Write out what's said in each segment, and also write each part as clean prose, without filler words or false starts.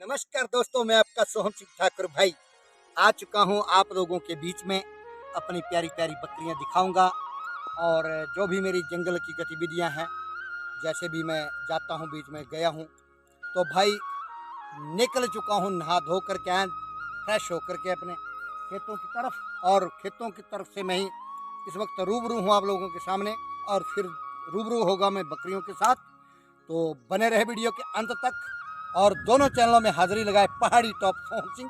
नमस्कार दोस्तों, मैं आपका सोहम सिंह ठाकुर भाई आ चुका हूं आप लोगों के बीच में। अपनी प्यारी प्यारी बकरियां दिखाऊंगा और जो भी मेरी जंगल की गतिविधियां हैं, जैसे भी मैं जाता हूं, बीच में गया हूं तो भाई निकल चुका हूं नहा धो करके, फ्रेश होकर के अपने खेतों की तरफ। और खेतों की तरफ से मैं ही इस वक्त रूबरू हूं आप लोगों के सामने, और फिर रूबरू होगा मैं बकरियों के साथ। तो बने रहे वीडियो के अंत तक। और दोनों चैनलों में हाजिरी लगाए पहाड़ी टॉप सोहम सिंह,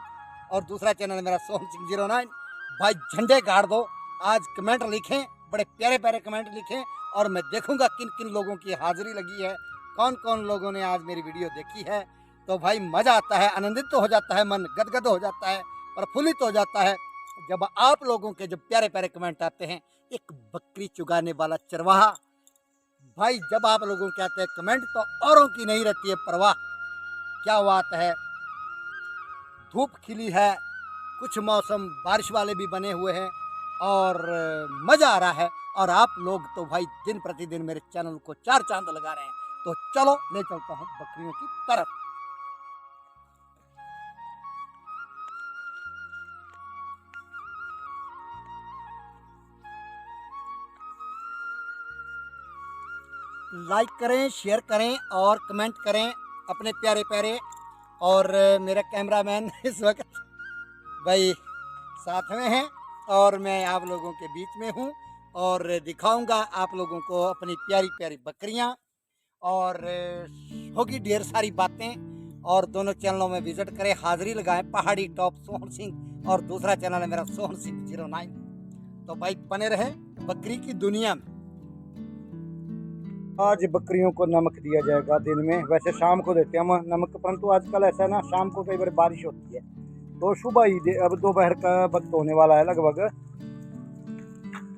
और दूसरा चैनल है मेरा सोहम सिंह 09। भाई झंडे गाड़ दो, आज कमेंट लिखें, बड़े प्यारे प्यारे कमेंट लिखें, और मैं देखूंगा किन किन लोगों की हाजिरी लगी है, कौन कौन लोगों ने आज मेरी वीडियो देखी है। तो भाई मज़ा आता है, आनंदित तो हो जाता है, मन गदगद हो जाता है, प्रफुल्लित हो जाता है जब आप लोगों के जब प्यारे प्यारे कमेंट आते हैं। एक बकरी चुगाने वाला चरवाहा, भाई जब आप लोगों के आते हैं कमेंट तो औरों की नहीं रहती है परवाह। क्या बात है, धूप खिली है, कुछ मौसम बारिश वाले भी बने हुए हैं और मज़ा आ रहा है। और आप लोग तो भाई दिन प्रतिदिन मेरे चैनल को चार चांद लगा रहे हैं। तो चलो ले चलता हूँ बकरियों की तरफ। लाइक करें, शेयर करें और कमेंट करें अपने प्यारे प्यारे। और मेरा कैमरामैन इस वक्त भाई साथ में है, और मैं आप लोगों के बीच में हूँ और दिखाऊंगा आप लोगों को अपनी प्यारी प्यारी बकरियाँ। और होगी ढेर सारी बातें। और दोनों चैनलों में विजिट करें, हाजिरी लगाएं पहाड़ी टॉप सोहन सिंह, और दूसरा चैनल है मेरा सोहन सिंह 09। तो भाई बने रहे बकरी की दुनिया में। आज बकरियों को नमक दिया जाएगा दिन में, वैसे शाम को देते हैं हम नमक, परंतु आजकल ऐसा है ना, शाम को कई बार बारिश होती है तो सुबह ही दे। अब दोपहर का वक्त होने वाला है, लगभग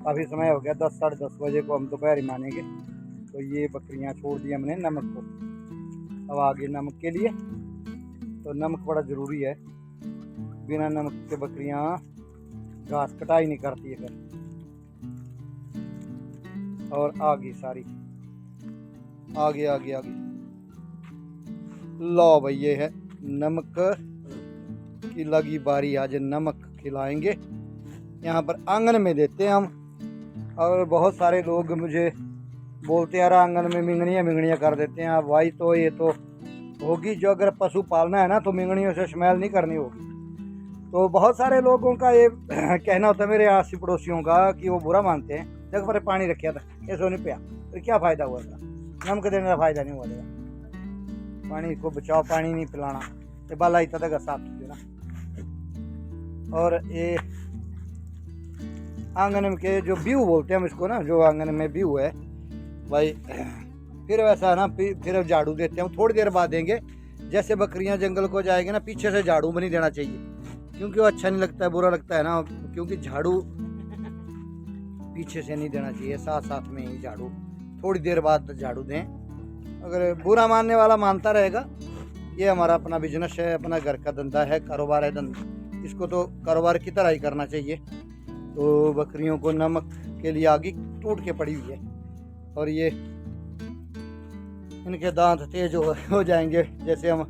काफ़ी समय हो गया, 10 साढ़े 10 बजे को हम दोपहर ही मानेंगे। तो ये बकरियां छोड़ दी हमने नमक को, अब आगे नमक के लिए। तो नमक बड़ा ज़रूरी है, बिना नमक के बकरियां घास कटाई नहीं करती है फिर। और आगे सारी आगे आगे आगे लो भाई, ये है नमक की लगी बारी। आज नमक खिलाएंगे, यहाँ पर आंगन में देते हैं हम। और बहुत सारे लोग मुझे बोलते हैं यार आंगन में मिंगनियाँ कर देते हैं। भाई तो ये तो होगी, जो अगर पशु पालना है ना तो मिंगनियों से स्मेल नहीं करनी होगी। तो बहुत सारे लोगों का ये कहना होता है, मेरे आसी पड़ोसियों का, कि वो बुरा मानते हैं, जगह पर पानी रखा था ये सो नहीं पिया, तो क्या फ़ायदा हुआ था, नमक देने का फ़ायदा नहीं हुआ था। पानी को बचाओ, पानी नहीं पिलाना, ये बाला ही तक साफ देना। और ये आंगन के जो व्यू बोलते हैं हम इसको ना, जो आंगन में व्यू है भाई, फिर वैसा है ना, फिर झाड़ू देते हैं, थोड़ी देर बाद देंगे। जैसे बकरियां जंगल को जाएंगे ना, पीछे से झाड़ू भी नहीं देना चाहिए, क्योंकि वो अच्छा नहीं लगता है, बुरा लगता है ना, क्योंकि झाड़ू पीछे से नहीं देना चाहिए, साथ साथ में ही झाड़ू, थोड़ी देर बाद झाड़ू दें। अगर बुरा मानने वाला मानता रहेगा, ये हमारा अपना बिजनेस है, अपना घर का धंधा है, कारोबार है, धंधा, इसको तो कारोबार की तरह ही करना चाहिए। तो बकरियों को नमक के लिए आगे टूट के पड़ी हुई है, और ये इनके दांत तेज हो जाएंगे, जैसे हम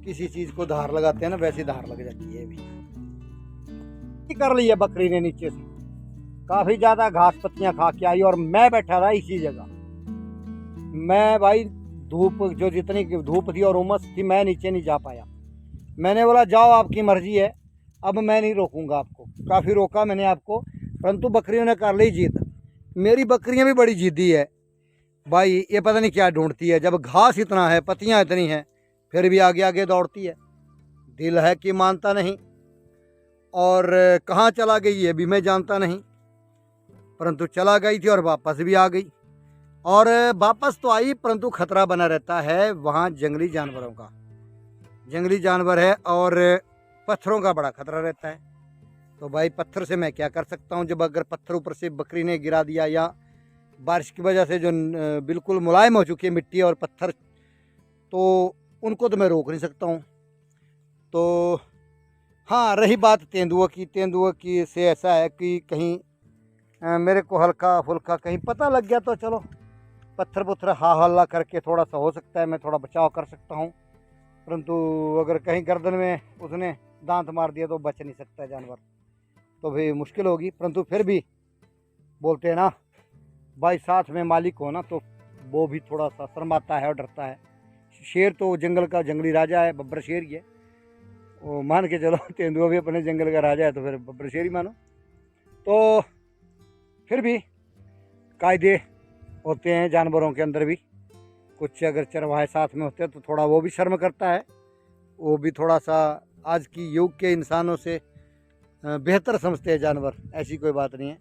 किसी चीज़ को धार लगाते हैं ना, वैसी धार लग जाती है। भी कर ली है बकरी ने, नीचे से काफ़ी ज़्यादा घास पत्तियाँ खा के आई, और मैं बैठा रहा इसी जगह। मैं भाई धूप, जो जितनी धूप थी और उमस थी, मैं नीचे नहीं जा पाया। मैंने बोला जाओ आपकी मर्जी है, अब मैं नहीं रोकूंगा आपको। काफ़ी रोका मैंने आपको, परंतु बकरियों ने कर ली जिद। मेरी बकरियां भी बड़ी जिद्दी है भाई, ये पता नहीं क्या ढूंढती है, जब घास इतना है, पत्तियां इतनी हैं, फिर भी आगे आगे दौड़ती है। दिल है कि मानता नहीं, और कहाँ चला गई है भी मैं जानता नहीं, परंतु चला गई थी और वापस भी आ गई। और वापस तो आई, परंतु खतरा बना रहता है वहाँ जंगली जानवरों का। जंगली जानवर है और पत्थरों का बड़ा खतरा रहता है। तो भाई पत्थर से मैं क्या कर सकता हूँ, जब अगर पत्थर ऊपर से बकरी ने गिरा दिया, या बारिश की वजह से जो बिल्कुल मुलायम हो चुकी है मिट्टी और पत्थर, तो उनको तो मैं रोक नहीं सकता हूँ। तो हाँ, रही बात तेंदुआ की से ऐसा है कि कहीं मेरे को हल्का फुल्का कहीं पता लग गया तो चलो, पत्थर पुत्थर हा हल्ला करके थोड़ा सा हो सकता है मैं थोड़ा बचाव कर सकता हूँ। परंतु अगर कहीं गर्दन में उसने दांत मार दिया तो बच नहीं सकता जानवर, तो भी मुश्किल होगी। परंतु फिर भी बोलते हैं ना भाई, साथ में मालिक हो ना तो वो भी थोड़ा सा शर्माता है और डरता है। शेर तो जंगल का जंगली राजा है, बब्बर शेर ही है, वो मान के चलो। तेंदुआ भी अपने जंगल का राजा है, तो फिर बब्बर शेर ही मानो। तो फिर भी कायदे होते हैं जानवरों के अंदर भी। कुछ अगर चरवाहे साथ में होते हैं तो थोड़ा वो भी शर्म करता है, वो भी थोड़ा सा आज की युग के इंसानों से बेहतर समझते हैं जानवर। ऐसी कोई बात नहीं है।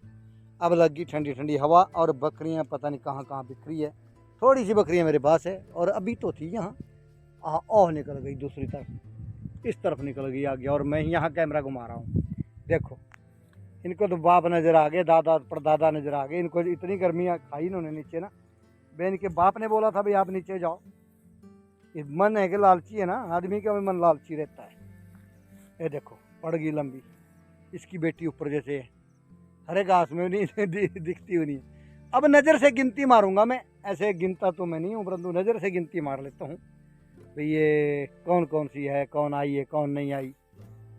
अब लगी ठंडी ठंडी हवा और बकरियां पता नहीं कहाँ कहाँ बिखरी है। थोड़ी सी बकरियां मेरे पास है और अभी तो थी यहाँ, ओह निकल गई दूसरी तरफ, इस तरफ निकल गई आगे, और मैं यहाँ कैमरा घुमा रहा हूँ। देखो इनको तो बाप नज़र आ गए, दादा परदादा नज़र आ गए। इनको इतनी गर्मियाँ खाई इन्होंने नीचे ना। बहन के बाप ने बोला था भाई आप नीचे जाओ। इस मन है कि लालची है ना, आदमी का भी मन लालची रहता है। ये देखो पड़ गई लंबी, इसकी बेटी ऊपर जैसे हरे घास में नहीं दिखती हुई नहीं। अब नज़र से गिनती मारूंगा मैं, ऐसे गिनता तो मैं नहीं हूँ, परंतु नज़र से गिनती मार लेता हूँ भाई ये कौन कौन सी है, कौन आई है कौन नहीं आई,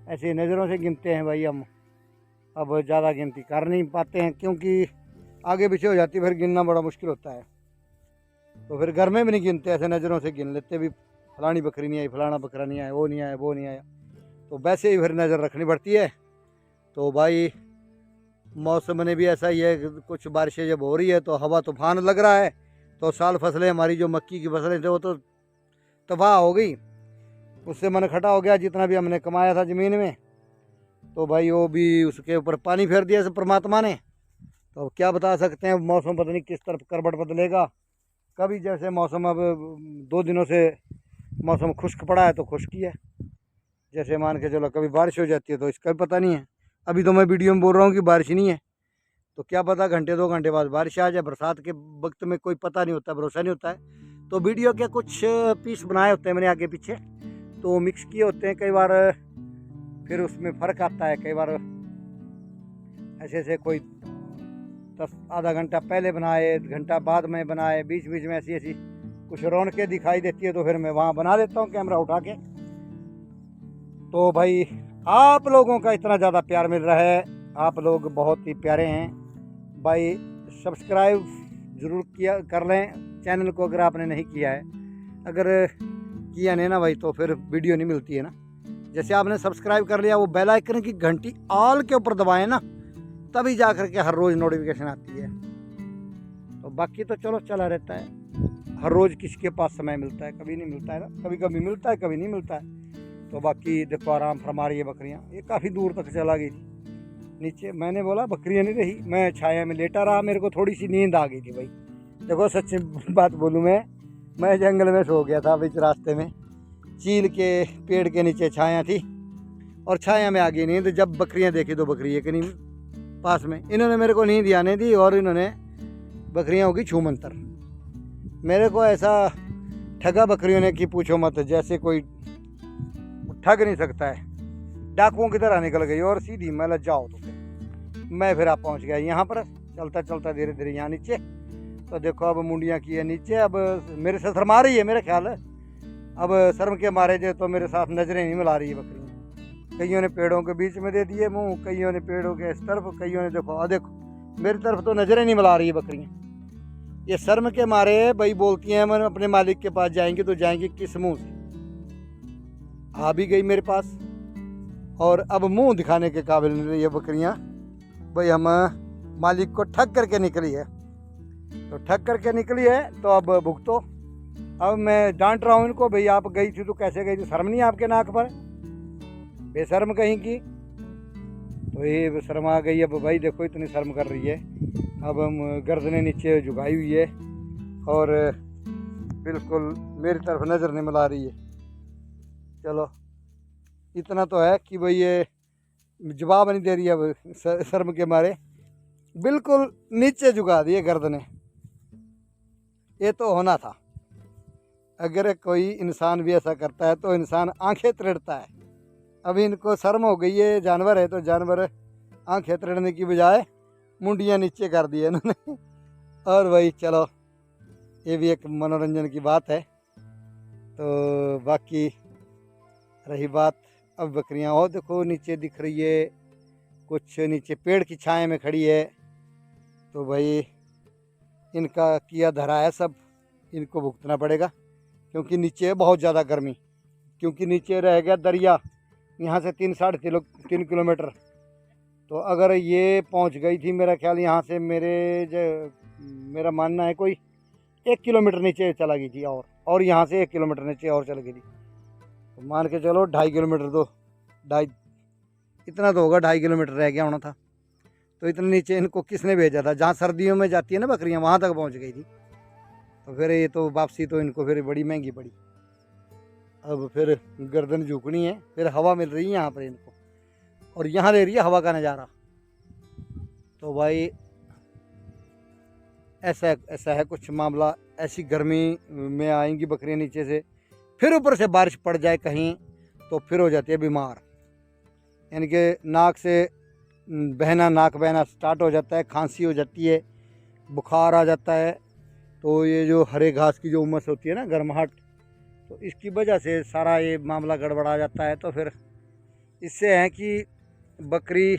ऐसे नज़रों से गिनते हैं भाई हम। अब ज़्यादा गिनती कर नहीं पाते हैं क्योंकि आगे पीछे हो जाती, फिर गिनना बड़ा मुश्किल होता है। तो फिर घर में भी नहीं गिनते, ऐसे नज़रों से गिन लेते भी, फलानी बकरी नहीं आई, फलाना बकरा नहीं आया, वो नहीं आया, वो नहीं आया। तो वैसे ही फिर नज़र रखनी पड़ती है। तो भाई मौसम ने भी ऐसा ही है, कुछ बारिशें जब हो रही है तो हवा तूफान लग रहा है, तो साल फसलें हमारी जो मक्की की फसलें थे वो तो तबाह हो गई, उससे मन खटा हो गया। जितना भी हमने कमाया था ज़मीन में, तो भाई वो भी उसके ऊपर पानी फेर दिया परमात्मा ने। तो अब क्या बता सकते हैं, मौसम पता नहीं किस तरफ करवट बदलेगा। कभी जैसे मौसम अब 2 दिनों से मौसम खुश्क पड़ा है तो खुश्की है, जैसे मान के चलो कभी बारिश हो जाती है, तो इसका भी पता नहीं है। अभी तो मैं वीडियो में बोल रहा हूँ कि बारिश नहीं है, तो क्या पता घंटे 2 घंटे बाद बारिश आ जाए। बरसात के वक्त में कोई पता नहीं होता, भरोसा नहीं होता है। तो वीडियो के कुछ पीस बनाए होते हैं मैंने आगे पीछे, तो मिक्स किए होते हैं कई बार, फिर उसमें फ़र्क आता है। कई बार ऐसे ऐसे कोई 10 आधा घंटा पहले बनाए, घंटा बाद में बनाए, बीच बीच में ऐसी ऐसी कुछ रौनकें दिखाई देती है, तो फिर मैं वहाँ बना देता हूँ कैमरा उठा के। तो भाई आप लोगों का इतना ज़्यादा प्यार मिल रहा है, आप लोग बहुत ही प्यारे हैं भाई। सब्सक्राइब ज़रूर किया कर लें चैनल को अगर आपने नहीं किया है। अगर किया नहीं ना भाई तो फिर वीडियो नहीं मिलती है ना। जैसे आपने सब्सक्राइब कर लिया, वो बेल आइकन की घंटी ऑल के ऊपर दबाएं ना, तभी जा कर के हर रोज़ नोटिफिकेशन आती है। तो बाकी तो चलो चला रहता है, हर रोज़ किसके पास समय मिलता है, कभी नहीं मिलता है ना, कभी कभी मिलता है कभी नहीं मिलता है। तो बाकी देखो आराम फरमा रही है बकरियाँ, ये काफ़ी दूर तक चला गई थी नीचे। मैंने बोला बकरियाँ नहीं रही, मैं छाया में लेटा रहा, मेरे को थोड़ी सी नींद आ गई थी भाई। देखो सच्ची बात बोलूँ मैं जंगल में सो गया था बीच रास्ते में, चील के पेड़ के नीचे छाया थी और छाया में आ गई नींद। जब बकरियाँ देखी तो बकरी एक नहीं पास में, इन्होंने मेरे को नींद आने दी और इन्होंने बकरियाँ होगी छूमंतर। मेरे को ऐसा ठगा बकरियों ने कि पूछो मत, जैसे कोई ठग नहीं सकता है, डाकुओं की तरह निकल गई और सीधी मैं लग जाओ। तो मैं फिर आप पहुंच गया यहाँ पर, चलता चलता धीरे धीरे यहाँ नीचे। तो देखो अब मुंडियाँ की है नीचे, अब मेरे से शर्मा रही है मेरे ख्याल है। अब शर्म के मारे जो तो मेरे साथ नजरें नहीं मिला रही है बकरियाँ। कईयों ने पेड़ों के बीच में दे दिए मुँह, कईयों ने पेड़ों के इस तरफ, कईयों ने देखो मेरी तरफ तो नजरें नहीं मिला रही है बकरियाँ। ये शर्म के मारे भाई बोलती हैं मैं अपने मालिक के पास जाएंगे, तो जाएंगे किस मुँह से। आ भी गई मेरे पास और अब मुंह दिखाने के काबिल नहीं रही है बकरियां भाई। हम मालिक को ठग करके निकली है, तो ठग करके निकली है तो अब भुगतो। अब मैं डांट रहा हूँ इनको, भाई आप गई थी तो कैसे गई थी, शर्म नहीं आपके नाक पर, बेशर्म कहीं की। तो ये शर्म आ गई। अब भाई देखो इतनी शर्म कर रही है, अब हम गर्दनें नीचे झुकाई हुई है और बिल्कुल मेरी तरफ नज़र नहीं मिला रही है। चलो इतना तो है कि भाई ये जवाब नहीं दे रही है, अब शर्म के मारे बिल्कुल नीचे झुका दिए गर्दनें। ये तो होना था, अगर कोई इंसान भी ऐसा करता है तो इंसान आंखें तरेड़ता है। अभी इनको शर्म हो गई है, जानवर है तो जानवर आंखें तरेड़ने की बजाय मुंडियाँ नीचे कर दी है इन्होंने। और भाई चलो ये भी एक मनोरंजन की बात है। तो बाकी रही बात अब बकरियां, और देखो नीचे दिख रही है, कुछ नीचे पेड़ की छाया में खड़ी है। तो भाई इनका किया धरा है सब, इनको भुगतना पड़ेगा, क्योंकि नीचे है बहुत ज़्यादा गर्मी, क्योंकि नीचे रह गया दरिया यहाँ से 3 किलोमीटर। तो अगर ये पहुँच गई थी, मेरा ख्याल यहाँ से मेरा मानना है कोई 1 किलोमीटर नीचे चला गई थी, और यहाँ से 1 किलोमीटर नीचे और चल गई थी। तो मान के चलो 2.5 किलोमीटर, तो ढाई इतना तो होगा, 2.5 किलोमीटर रह गया होना था। तो इतने नीचे इनको किसने भेजा था? जहाँ सर्दियों में जाती है ना बकरियाँ, वहाँ तक पहुँच गई थी। तो फिर ये तो वापसी तो इनको फिर बड़ी महंगी पड़ी। अब फिर गर्दन झुकनी है, फिर हवा मिल रही है यहाँ पर इनको, और यहाँ ले रही है हवा का नज़ारा। तो भाई ऐसा है कुछ मामला। ऐसी गर्मी में आएंगी बकरियाँ नीचे से, फिर ऊपर से बारिश पड़ जाए कहीं तो फिर हो जाती है बीमार, यानी कि नाक बहना स्टार्ट हो जाता है, खांसी हो जाती है, बुखार आ जाता है। तो ये जो हरे घास की जो उमस होती है ना, गर्माहट, तो इसकी वजह से सारा ये मामला गड़बड़ा जाता है। तो फिर इससे है कि बकरी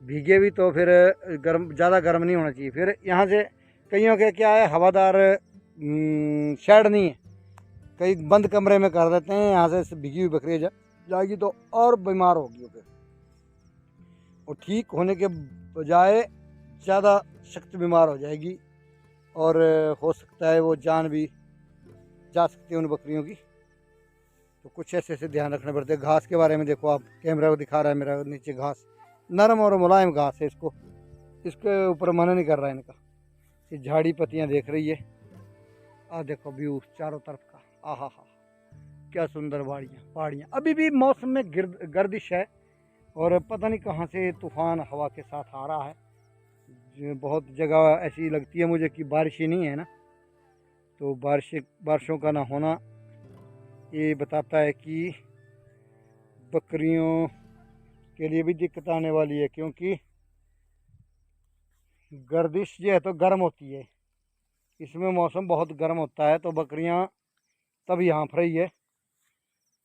भीगे भी तो फिर ज़्यादा गर्म नहीं होना चाहिए। फिर यहाँ से कईयों के क्या है, हवादार शेड नहीं है, कई बंद कमरे में कर देते हैं, यहाँ से भीगी हुई बकरी जाएगी तो और बीमार होगी फिर, और ठीक होने के बजाय ज़्यादा सख्त बीमार हो जाएगी, और हो सकता है वो जान भी जा सकती है उन बकरियों की। तो कुछ ऐसे ध्यान रखने पड़ते हैं। घास के बारे में देखो, आप कैमरा को दिखा रहा है मेरा, नीचे घास नरम और मुलायम घास है, इसके ऊपर मन नहीं कर रहा है इनका। ये झाड़ी पत्तियाँ देख रही है, देखो व्यू चारों तरफ का, आहा हा, क्या सुंदर पहाड़ियाँ। अभी भी मौसम में गर्दिश है, और पता नहीं कहाँ से तूफान हवा के साथ आ रहा है। बहुत जगह ऐसी लगती है मुझे कि बारिश ही नहीं है ना। तो बारिशों का ना होना ये बताता है कि बकरियों के लिए भी दिक्कत आने वाली है, क्योंकि गर्दिश जो है तो गर्म होती है, इसमें मौसम बहुत गर्म होता है, तो बकरियां तभी हाँफ रही है।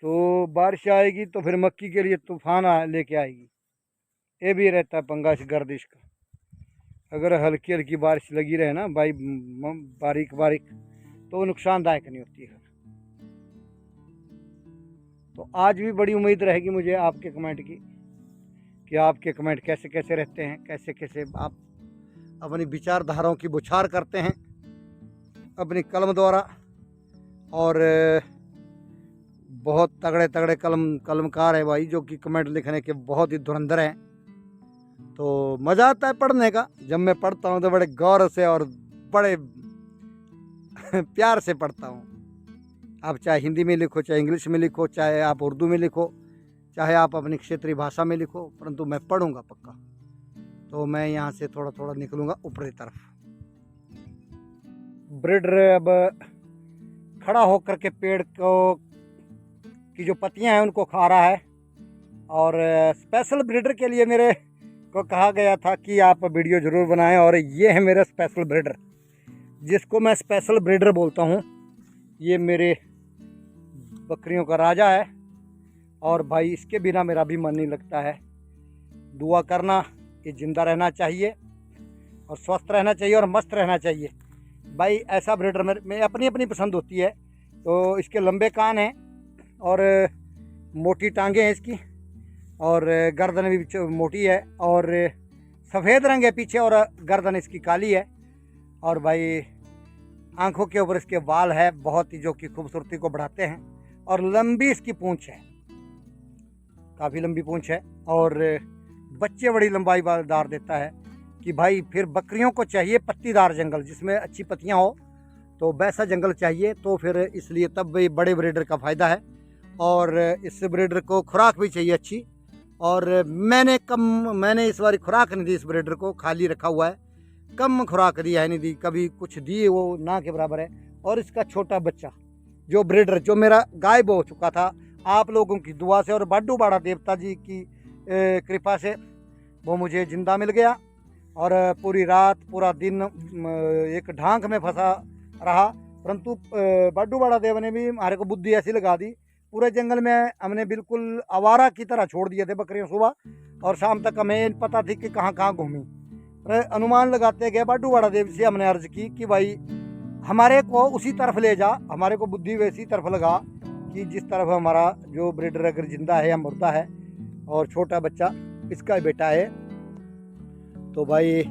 तो बारिश आएगी तो फिर मक्की के लिए तूफान लेके आएगी। ये भी रहता है पंगा इस गर्दिश का। अगर हल्की हल्की बारिश लगी रहे ना भाई, बारीक बारीक, तो नुकसानदायक नहीं होती है। तो आज भी बड़ी उम्मीद रहेगी मुझे आपके कमेंट की, कि आपके कमेंट कैसे कैसे रहते हैं, कैसे कैसे आप अपनी विचारधाराओं की बौछार करते हैं अपनी कलम द्वारा। और बहुत तगड़े तगड़े कलमकार है भाई, जो कि कमेंट लिखने के बहुत ही धुरंधर हैं। तो मज़ा आता है पढ़ने का। जब मैं पढ़ता हूँ तो बड़े गौर से और बड़े प्यार से पढ़ता हूँ। आप चाहे हिंदी में लिखो, चाहे इंग्लिश में लिखो, चाहे आप उर्दू में लिखो, चाहे आप अपनी क्षेत्रीय भाषा में लिखो, परंतु मैं पढ़ूंगा पक्का। तो मैं यहाँ से थोड़ा थोड़ा निकलूँगा ऊपरी तरफ। ब्रीडर अब खड़ा होकर के पेड़ की जो पत्तियाँ हैं उनको खा रहा है। और स्पेशल ब्रीडर के लिए मेरे को कहा गया था कि आप वीडियो ज़रूर बनाएं, और ये है मेरा स्पेशल ब्रीडर, जिसको मैं स्पेशल ब्रीडर बोलता हूँ। ये मेरे बकरियों का राजा है, और भाई इसके बिना मेरा भी मन नहीं लगता है। दुआ करना, ये ज़िंदा रहना चाहिए और स्वस्थ रहना चाहिए और मस्त रहना चाहिए। भाई ऐसा ब्रीडर में अपनी अपनी पसंद होती है। तो इसके लंबे कान हैं और मोटी टांगें हैं इसकी, और गर्दन भी मोटी है, और सफ़ेद रंग है पीछे, और गर्दन इसकी काली है। और भाई आंखों के ऊपर इसके बाल है बहुत ही, जो कि खूबसूरती को बढ़ाते हैं। और लंबी इसकी पूंछ है, काफ़ी लंबी पूंछ है, और बच्चे बड़ी लंबाई दार देता है। कि भाई फिर बकरियों को चाहिए पत्तीदार जंगल, जिसमें अच्छी पत्तियां हो, तो वैसा जंगल चाहिए। तो फिर इसलिए तब भी बड़े ब्रीडर का फ़ायदा है। और इस ब्रीडर को खुराक भी चाहिए अच्छी, और मैंने इस बार खुराक नहीं दी इस ब्रीडर को, खाली रखा हुआ है, कम खुराक दी है, नहीं दी कभी, कुछ दी वो ना के बराबर है। और इसका छोटा बच्चा जो ब्रीडर, जो मेरा गायब हो चुका था, आप लोगों की दुआ से और बाडू बाड़ा देवता जी की कृपा से वो मुझे ज़िंदा मिल गया। और पूरी रात पूरा दिन एक ढांक में फंसा रहा, परंतु बाडू बाड़ा देव ने भी हमारे को बुद्धि ऐसी लगा दी, पूरे जंगल में हमने बिल्कुल आवारा की तरह छोड़ दिए थे बकरियां सुबह, और शाम तक हमें पता थी कि कहाँ कहाँ घूमी। अनुमान लगाते गए बाडूवाड़ा देवी से हमने अर्ज की कि भाई हमारे को उसी तरफ ले जा, हमारे को बुद्धि वैसी तरफ लगा कि जिस तरफ हमारा जो ब्रीडर अगर जिंदा है या मुर्दा है और छोटा बच्चा इसका बेटा है। तो भाई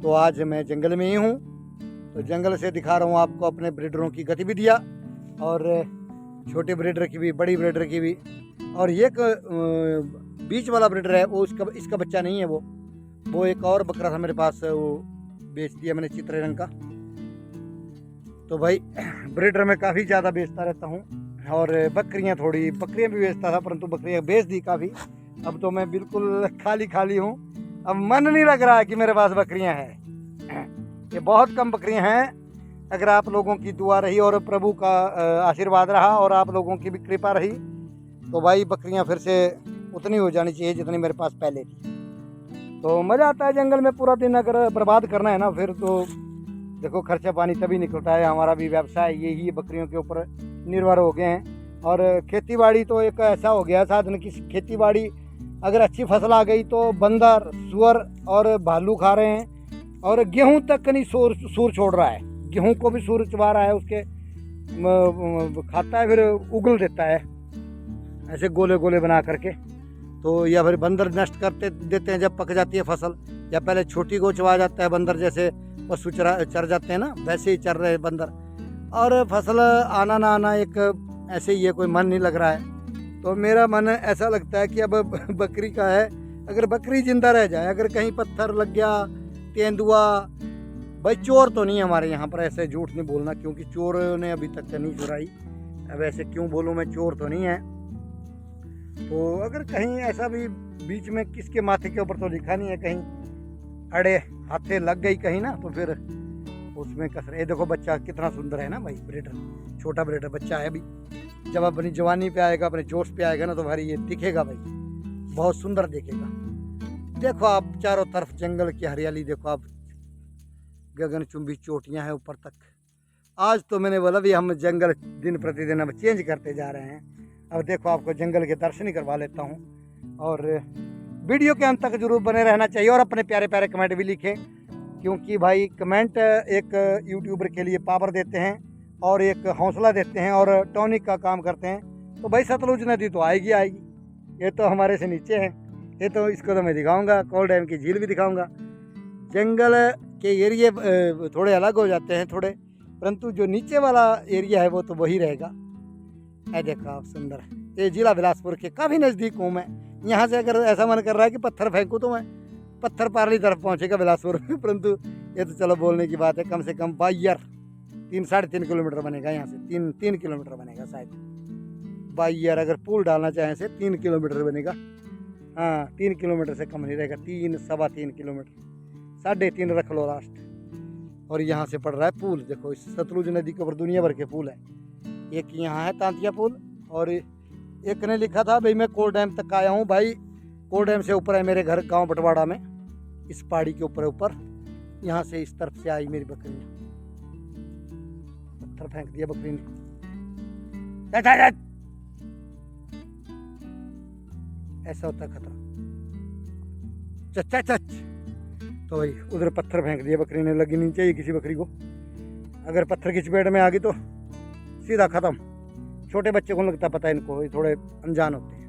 तो आज मैं जंगल में ही हूँ, तो जंगल से दिखा रहा हूँ आपको अपने ब्रीडरों की गतिविधियाँ, और छोटे ब्रीडर की भी, बड़ी ब्रीडर की भी। और ये बीच वाला ब्रीडर है वो इसका बच्चा नहीं है, वो एक और बकरा था मेरे पास, वो बेच दिया मैंने, चित्रे रंग का। तो भाई ब्रीडर में काफ़ी ज़्यादा बेचता रहता हूँ, और बकरियाँ भी बेचता था, परंतु बकरियाँ बेच दी काफ़ी। अब तो मैं बिल्कुल खाली हूँ, अब मन नहीं लग रहा है कि मेरे पास बकरियाँ हैं। ये बहुत कम बकरियाँ हैं। अगर आप लोगों की दुआ रही और प्रभु का आशीर्वाद रहा और आप लोगों की भी कृपा रही तो भाई बकरियां फिर से उतनी हो जानी चाहिए जितनी मेरे पास पहले थी। तो मज़ा आता है जंगल में पूरा दिन। अगर बर्बाद करना है ना फिर तो देखो खर्चा पानी तभी निकलता है। हमारा भी व्यवसाय यही बकरियों के ऊपर निर्भर हो गए हैं। और खेतीबाड़ी तो एक ऐसा हो गया साधन कि खेतीबाड़ी अगर अच्छी फसल आ गई तो बंदर, सुअर और भालू खा रहे हैं, और गेहूँ तक नहीं सूर छोड़ रहा है, गेहूँ को भी सूर चबा रहा है, उसके खाता है, फिर उगल देता है ऐसे गोले गोले बना करके। तो या फिर बंदर नष्ट करते देते हैं जब पक जाती है फसल, या पहले छोटी को चबा जाता है बंदर, जैसे पशु चर जाते हैं ना वैसे ही चर रहे हैं बंदर। और फसल आना ना आना एक ऐसे ही है, कोई मन नहीं लग रहा है। तो मेरा मन ऐसा लगता है कि अब बकरी का है, अगर बकरी जिंदा रह जाए, अगर कहीं पत्थर लग गया, तेंदुआ, भाई चोर तो नहीं हमारे यहाँ पर, ऐसे झूठ नहीं बोलना क्योंकि चोर ने अभी तक नहीं चुराई। अब ऐसे क्यों बोलूँ मैं, चोर तो नहीं है। तो अगर कहीं ऐसा भी बीच में किसके माथे के ऊपर तो लिखा नहीं है, कहीं अड़े हाथे लग गई कहीं ना, तो फिर उसमें कसर। ये देखो बच्चा कितना सुंदर है ना भाई, ब्रीडर, छोटा ब्रीडर बच्चा है अभी। जब अपनी जवानी पे आएगा, अपने जोश पे आएगा ना, तो भाई ये दिखेगा भाई, बहुत सुंदर दिखेगा। देखो आप चारों तरफ जंगल की हरियाली देखो आप, गगनचुंबी चोटियां हैं ऊपर तक। आज तो मैंने बोला भी हम जंगल दिन प्रतिदिन अब चेंज करते जा रहे हैं। अब देखो आपको जंगल के दर्शन ही करवा लेता हूँ। और वीडियो के अंत तक जरूर बने रहना चाहिए, और अपने प्यारे प्यारे कमेंट भी लिखें, क्योंकि भाई कमेंट एक यूट्यूबर के लिए पावर देते हैं और एक हौसला देते हैं और टॉनिक का काम करते हैं। तो भाई सतलुज नदी तो आएगी आएगी, ये तो हमारे से नीचे है, ये तो इसको तो मैं दिखाऊंगा, कोल डैम की झील भी दिखाऊंगा। जंगल के एरिए थोड़े अलग हो जाते हैं थोड़े, परंतु जो नीचे वाला एरिया है वो तो वही रहेगा। है देखो आप सुंदर, ये जिला बिलासपुर के काफ़ी नज़दीक हूँ मैं। यहाँ से अगर ऐसा मन कर रहा है कि पत्थर फेंकूँ तो मैं पत्थर पारली तरफ पहुँचेगा बिलासपुर में, परंतु ये तो चलो बोलने की बात है। कम से कम बाइयर 3-3.5 किलोमीटर बनेगा यहाँ से, 3 किलोमीटर बनेगा शायद बाइयर। अगर पुल डालना चाहें से 3 किलोमीटर बनेगा, हाँ 3 किलोमीटर से कम नहीं रहेगा, 3-3.25 किलोमीटर, 3.5 रख लो लास्ट। और यहाँ से पड़ रहा है पुल, देखो इस सतलुज नदी के ऊपर दुनिया भर के पुल है। एक यहाँ है तांतिया पुल, और एक ने लिखा था भाई मैं कोल डैम तक आया हूँ। भाई कोल डैम से ऊपर है मेरे घर, गांव बटवाड़ा में, इस पहाड़ी के ऊपर यहाँ से इस तरफ से आई मेरी बकरी, पत्थर फेंक दिया बकरी ने, ऐसा होता खतरा, चच चच। तो भाई उधर पत्थर फेंक दिया बकरी ने, लगी नहीं चाहिए किसी बकरी को, अगर पत्थर की चपेट में आ गई तो सीधा खत्म। छोटे बच्चे को लगता पता है इनको, ये थोड़े अनजान होते हैं।